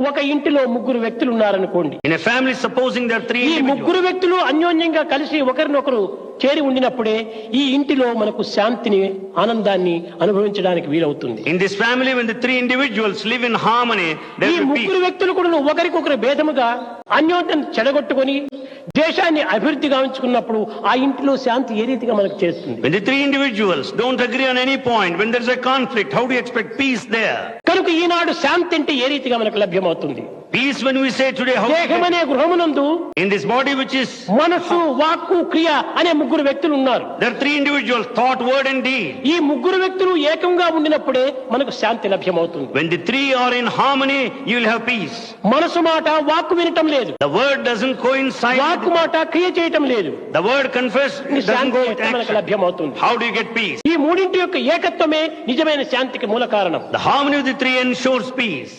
ఒక ఇంటిలో ముగ్గురు వ్యక్తులు ఉన్నారనుకోండి. In a family, supposing there are three ఈ individuals. ముగ్గురు వ్యక్తులు అన్యోన్యంగా కలిసి ఒకరినొకరు చేరి ఉండినప్పుడే ఈ ఇంటిలో మనకు శాంతిని, ఆనందాన్ని అనుభవించడానికి వీలవుతుంది. In this family, when the three individuals live in harmony, there ఈ will be ముగ్గురు వ్యక్తులు కూడా ఒకరికొకరు భేదముగా అన్యోన్యం చెడగొట్టుకొని దేశాన్ని అభివృద్ధి గావించుకున్నప్పుడు ఆ ఇంటిలో శాంతి ఏ రీతిగా మనకు చేస్తుంది? when the three individuals don't agree on any point, when there is a conflict, how do you expect peace there? కనుక ఈనాడు శాంతి అంటే ఏ రీతిగా మనకు లభ్యమవుతుంది? Peace, when we say today, how దేహమనే గృహమునందు in this body which is, మనస్సు, వాక్కు, క్రియ అనే ముగ్గురు వ్యక్తులు ఉన్నారు. there are three individuals, thought, word and deed. ఈ ముగ్గురు వ్యక్తులు ఏకంగా ఉండినప్పుడే మనకు శాంతి లభ్యమవుతుంది. When the three are in harmony, you will have peace. మనసు మాట వాక్కు వినటం లేదు, The word doesn't coincide. వాక్కు మాట క్రియ చేయటం లేదు. The word confess doesn't Shanti go with ఎట్లా మనకు action. లభ్యమవుతుంది? How do you get peace? ఈ మూడింటి యొక్క ఏకత్వమే నిజమైన శాంతికి మూల కారణం. The harmony of the three ensures peace.